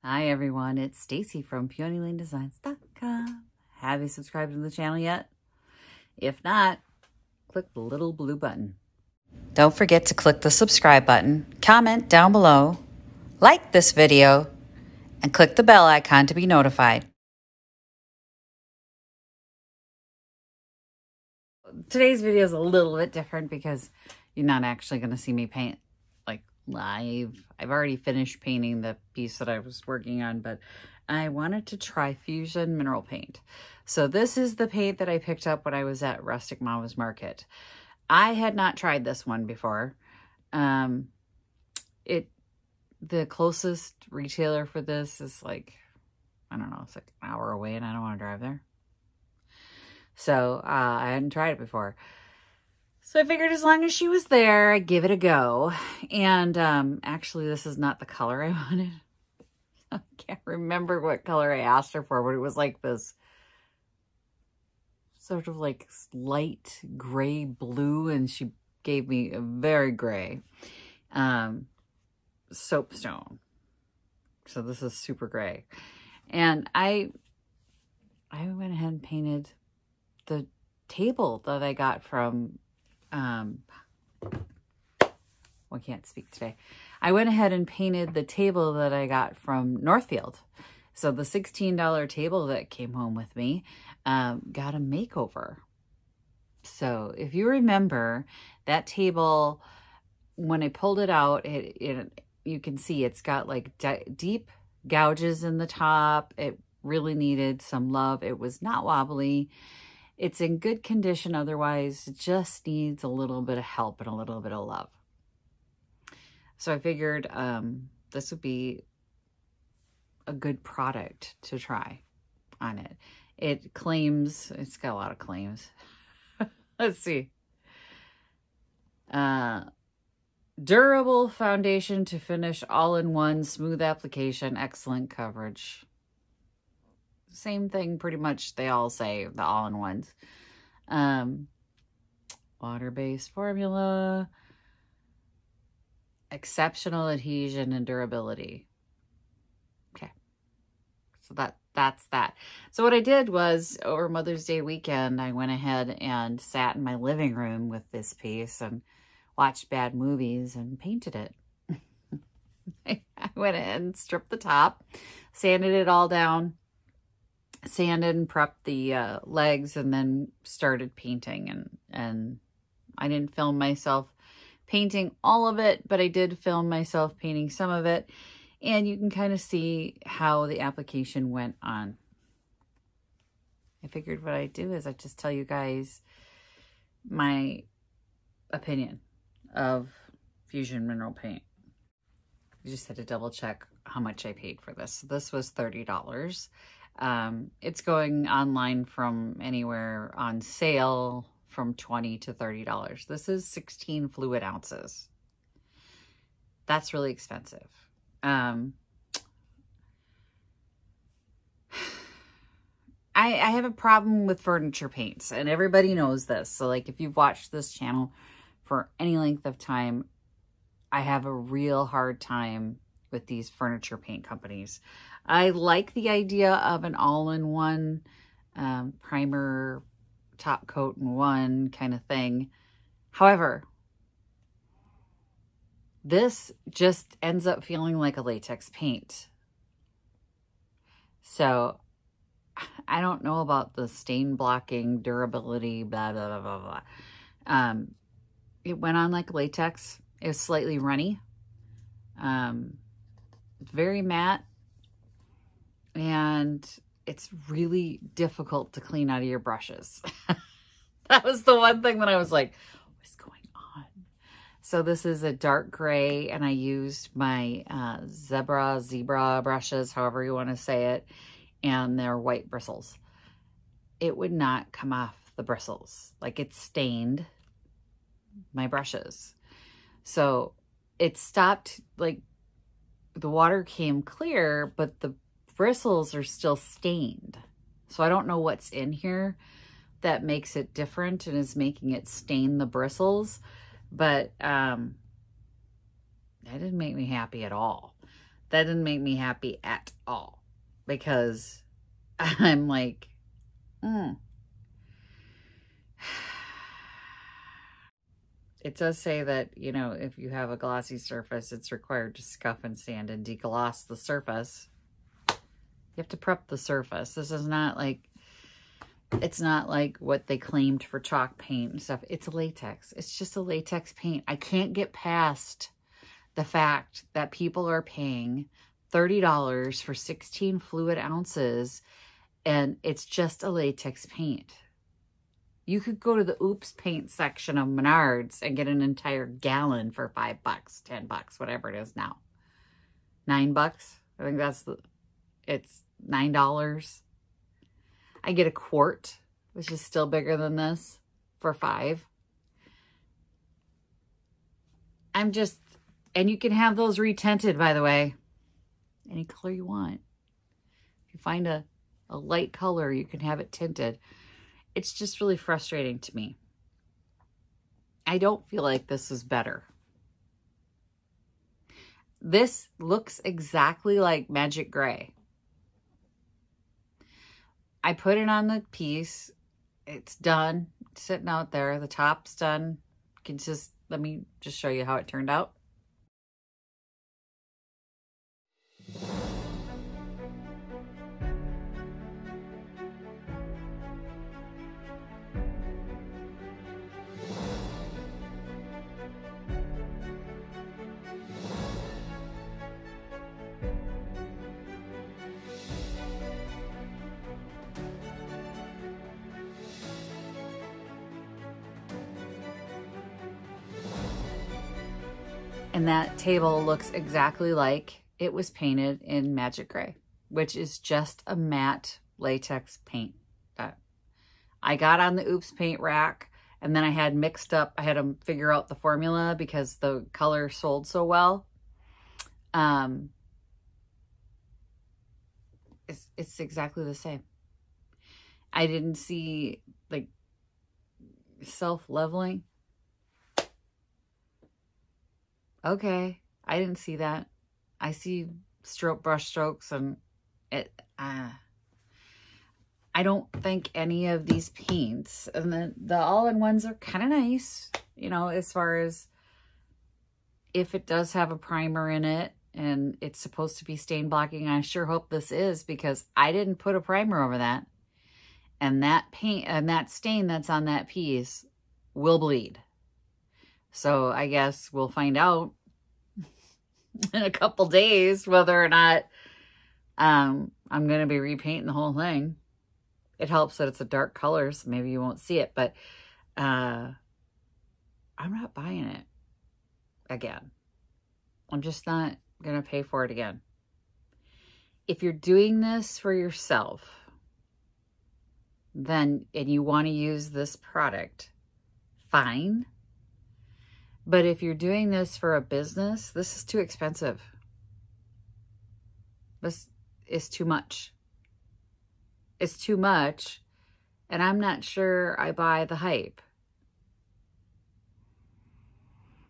Hi everyone, it's Stacy from PeonyLaneDesigns.com. Have you subscribed to the channel yet? If not, click the little blue button. Don't forget to click the subscribe button, comment down below, like this video, and click the bell icon to be notified. Today's video is a little bit different because you're not actually going to see me paint like live. I've already finished painting the piece that I was working on, but I wanted to try Fusion Mineral Paint. So this is the paint that I picked up when I was at Rustic Mama's Market. I had not tried this one before. The closest retailer for this is like, I don't know, it's like an hour away and I don't want to drive there. So I hadn't tried it before. So I figured as long as she was there, I'd give it a go. And actually, this is not the color I wanted. I can't remember what color I asked her for, but it was like this sort of like light gray blue, and she gave me a very gray soapstone. So this is super gray. And I went ahead and painted the table that I got from I can't speak today. I went ahead and painted the table that I got from Northfield. So the $16 table that came home with me got a makeover. So if you remember that table, when I pulled it out, you can see it's got like deep gouges in the top. It really needed some love. It was not wobbly. It's in good condition otherwise. It just needs a little bit of help and a little bit of love. So I figured this would be a good product to try on it. It claims, it's got a lot of claims. Let's see. Durable foundation to finish, all-in-one, smooth application, excellent coverage. Same thing pretty much they all say, the all-in-ones. Water-based formula, exceptional adhesion and durability. Okay, so that's that. So what I did was, over Mother's Day weekend, I went ahead and sat in my living room with this piece and watched bad movies and painted it. I went ahead and stripped the top, sanded it all down, sanded and prepped the legs, and then started painting. And I didn't film myself painting all of it, but I did film myself painting some of it, and you can kind of see how the application went on. I figured what I'd do is I'd just tell you guys my opinion of Fusion Mineral Paint. I just had to double check how much I paid for this. This was $30. It's going online from anywhere on sale from $20 to $30. This is 16 fluid ounces. That's really expensive. I have a problem with furniture paints, and everybody knows this. So like if you've watched this channel for any length of time, I have a real hard time with these furniture paint companies. I like the idea of an all-in-one primer, top coat in one kind of thing. However, this just ends up feeling like a latex paint. So I don't know about the stain blocking, durability, blah, blah, blah, blah, blah. It went on like latex. It was slightly runny. It's very matte. And it's really difficult to clean out of your brushes. That was the one thing that I was like, what's going on? So this is a dark gray, and I used my zebra brushes, however you want to say it, and they're white bristles. It would not come off the bristles. Like, it stained my brushes. So it stopped, like, the water came clear, but the bristles are still stained. So I don't know what's in here that makes it different and is making it stain the bristles, but that didn't make me happy at all. That didn't make me happy at all, because I'm like, It does say that, you know, if you have a glossy surface, it's required to scuff and sand and degloss the surface. You have to prep the surface. This is not like, it's not like what they claimed for chalk paint and stuff. It's a latex. It's just a latex paint. I can't get past the fact that people are paying $30 for 16 fluid ounces, and it's just a latex paint. You could go to the Oops paint section of Menards and get an entire gallon for $5, $10, whatever it is now. $9. I think it's $9. I get a quart, which is still bigger than this, for $5. And you can have those retinted, by the way. Any color you want. If you find a light color, you can have it tinted. It's just really frustrating to me. I don't feel like this is better. This looks exactly like Magic Gray. I put it on the piece. It's done. It's sitting out there. The top's done. Let me just show you how it turned out. And that table looks exactly like it was painted in Magic Gray, which is just a matte latex paint that I got on the Oops paint rack. And then I had to figure out the formula because the color sold so well. It's exactly the same. I didn't see like self-leveling. Okay, I didn't see that. I see brush strokes, and I don't think any of these paints, and the all-in-ones are kind of nice, you know, as far as if it does have a primer in it and it's supposed to be stain blocking. I sure hope this is, because I didn't put a primer over that. And that paint and that stain that's on that piece will bleed. So I guess we'll find out in a couple days whether or not I'm going to be repainting the whole thing. It helps that it's a dark color, so maybe you won't see it, but I'm not buying it again. I'm just not going to pay for it again. If you're doing this for yourself, and you want to use this product, fine. But if you're doing this for a business, this is too expensive. This is too much. It's too much, and I'm not sure I buy the hype.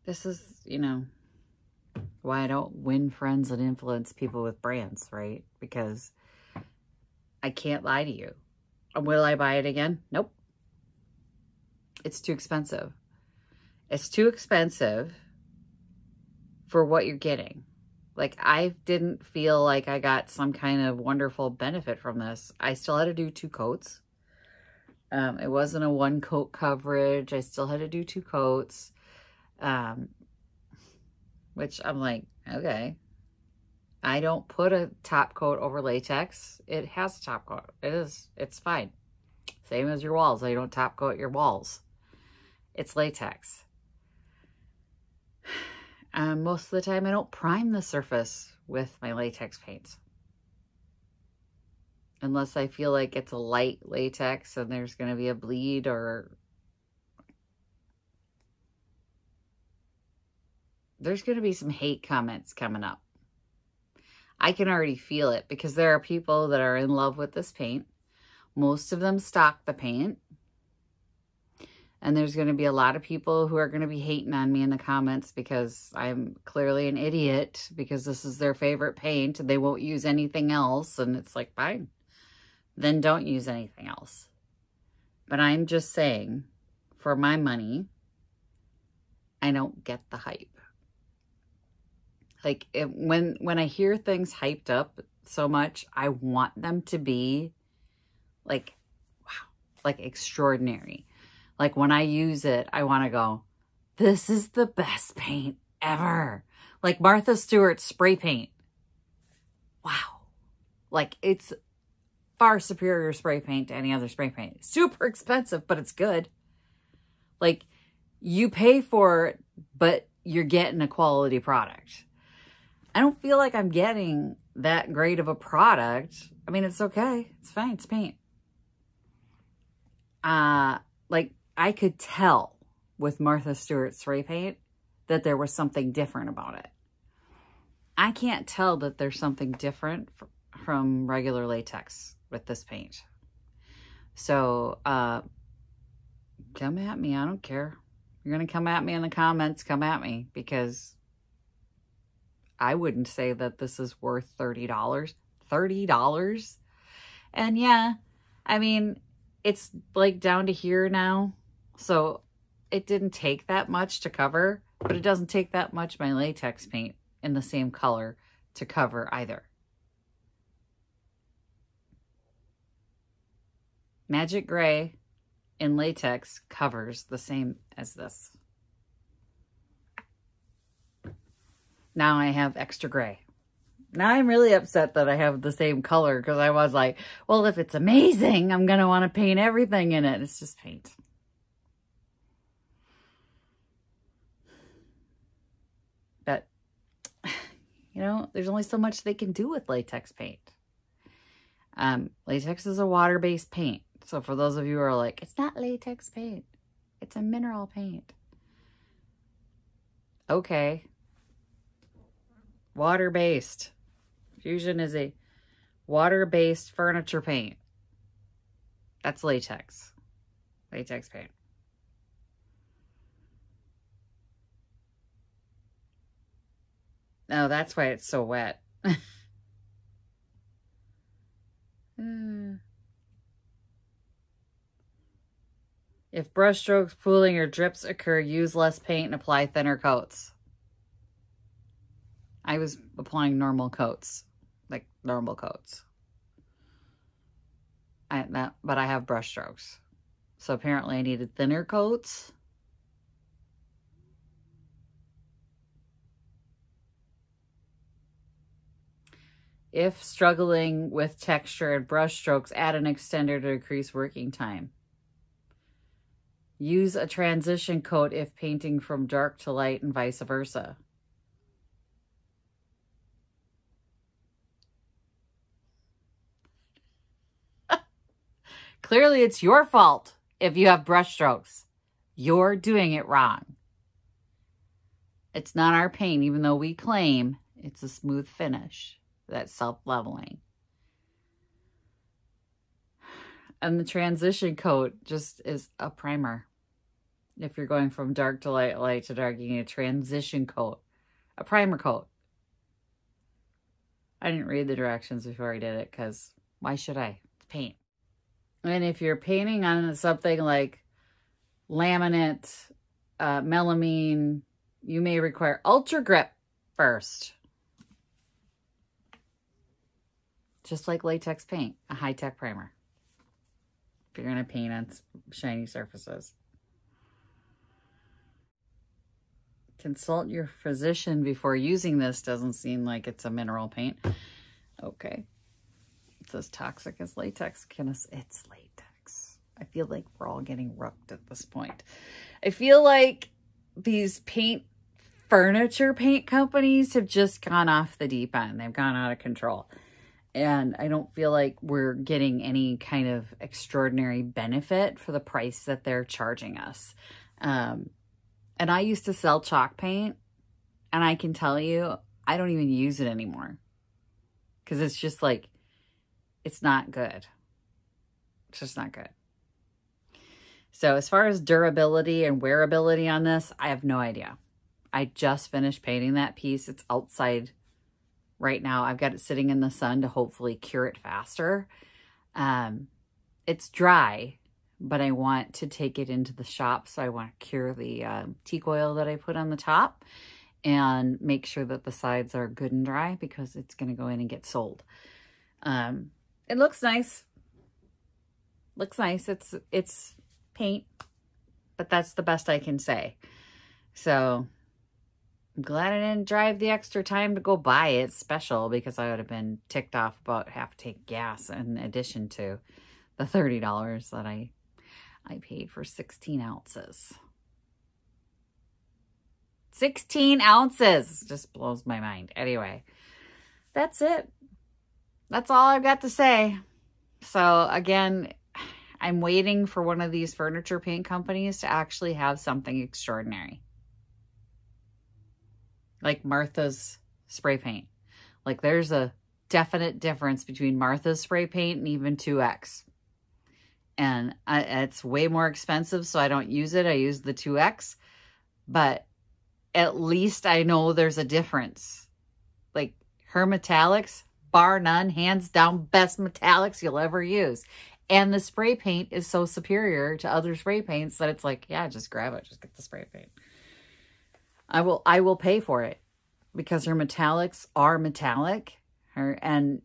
This is, you know, why I don't win friends and influence people with brands, right? Because I can't lie to you. Will I buy it again? Nope. It's too expensive. It's too expensive for what you're getting. Like, I didn't feel like I got some kind of wonderful benefit from this. I still had to do 2 coats. It wasn't a 1-coat coverage. I still had to do 2 coats. Which I'm like, okay. I don't put a top coat over latex. It has a top coat. It's fine. Same as your walls. You don't top coat your walls. It's latex. Most of the time, I don't prime the surface with my latex paints. Unless I feel like it's a light latex and there's going to be a bleed or... There's going to be some hate comments coming up. I can already feel it because there are people that are in love with this paint. Most of them stock the paint. And there's going to be a lot of people who are going to be hating on me in the comments because I'm clearly an idiot because this is their favorite paint and they won't use anything else. And it's like, fine, then don't use anything else. But I'm just saying, for my money, I don't get the hype. Like, when I hear things hyped up so much, I want them to be like, wow, like extraordinary. Like when I use it, I want to go, this is the best paint ever. Like Martha Stewart spray paint. Wow. Like it's far superior spray paint to any other spray paint. Super expensive, but it's good. Like you pay for it, but you're getting a quality product. I don't feel like I'm getting that great of a product. I mean, it's okay. It's fine. It's paint. Like I could tell with Martha Stewart spray paint that there was something different about it. I can't tell that there's something different from regular latex with this paint. So, come at me. I don't care. You're going to come at me in the comments. Come at me because I wouldn't say that this is worth $30. $30? And yeah, I mean, it's like down to here now. So it didn't take that much to cover, but it doesn't take that much my latex paint in the same color to cover either. Magic Gray in latex covers the same as this. Now I have extra gray. Now I'm really upset that I have the same color because I was like, well, if it's amazing, I'm going to want to paint everything in it. It's just paint. But, you know, there's only so much they can do with latex paint. Latex is a water-based paint. So for those of you who are like, it's not latex paint. It's a mineral paint. Okay. Water-based. Fusion is a water-based furniture paint. That's latex. Latex paint. Oh, that's why it's so wet. If brush strokes, pooling, or drips occur, use less paint and apply thinner coats. I was applying normal coats, like normal coats. But I have brush strokes. So apparently I needed thinner coats. If struggling with texture and brush strokes, add an extender to increase working time. Use a transition coat if painting from dark to light and vice versa. Clearly, it's your fault if you have brush strokes. You're doing it wrong. It's not our paint, even though we claim it's a smooth finish. That's self-leveling. And the transition coat just is a primer. If you're going from dark to light, light to dark, you need a transition coat. A primer coat. I didn't read the directions before I did it because why should I? It's paint. And if you're painting on something like laminate, melamine, you may require ultra grip first. Just like latex paint, a high-tech primer. If you're going to paint on shiny surfaces. Consult your physician before using this. Doesn't seem like it's a mineral paint. Okay. It says toxic as latex. It's latex. I feel like we're all getting rooked at this point. I feel like these furniture paint companies have just gone off the deep end. They've gone out of control. And I don't feel like we're getting any kind of extraordinary benefit for the price that they're charging us. And I used to sell chalk paint, and I can tell you, I don't even use it anymore. Because it's just like, it's not good. It's just not good. So as far as durability and wearability on this, I have no idea. I just finished painting that piece. It's outside right now. I've got it sitting in the sun to hopefully cure it faster. It's dry, but I want to take it into the shop. So I want to cure the teak oil that I put on the top and make sure that the sides are good and dry because it's going to go in and get sold. It looks nice. Looks nice. It's paint, but that's the best I can say. So I'm glad I didn't drive the extra time to go buy it special, because I would have been ticked off about having to take gas in addition to the $30 that I paid for 16 ounces. 16 ounces just blows my mind. Anyway, that's it. That's all I've got to say. So again, I'm waiting for one of these furniture paint companies to actually have something extraordinary. Like Martha's spray paint. Like there's a definite difference between Martha's spray paint and even 2X. And it's way more expensive, so I don't use it. I use the 2X. But at least I know there's a difference. Like her metallics, bar none, hands down, best metallics you'll ever use. And the spray paint is so superior to other spray paints that it's like, yeah, just grab it. Just get the spray paint. I will pay for it because her metallics are metallic. And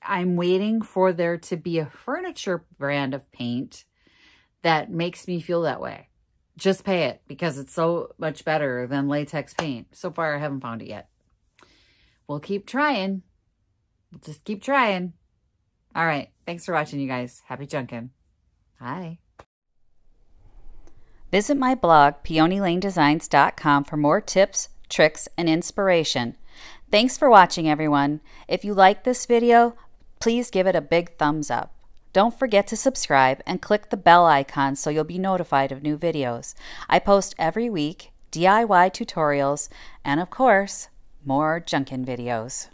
I'm waiting for there to be a furniture brand of paint that makes me feel that way. Just pay it because it's so much better than latex paint. So far, I haven't found it yet. We'll keep trying. We'll just keep trying. All right. Thanks for watching, you guys. Happy junkin'. Bye. Visit my blog, peonylanedesigns.com, for more tips, tricks, and inspiration. Thanks for watching, everyone. If you like this video, please give it a big thumbs up. Don't forget to subscribe and click the bell icon so you'll be notified of new videos. I post every week, DIY tutorials, and of course, more junkin' videos.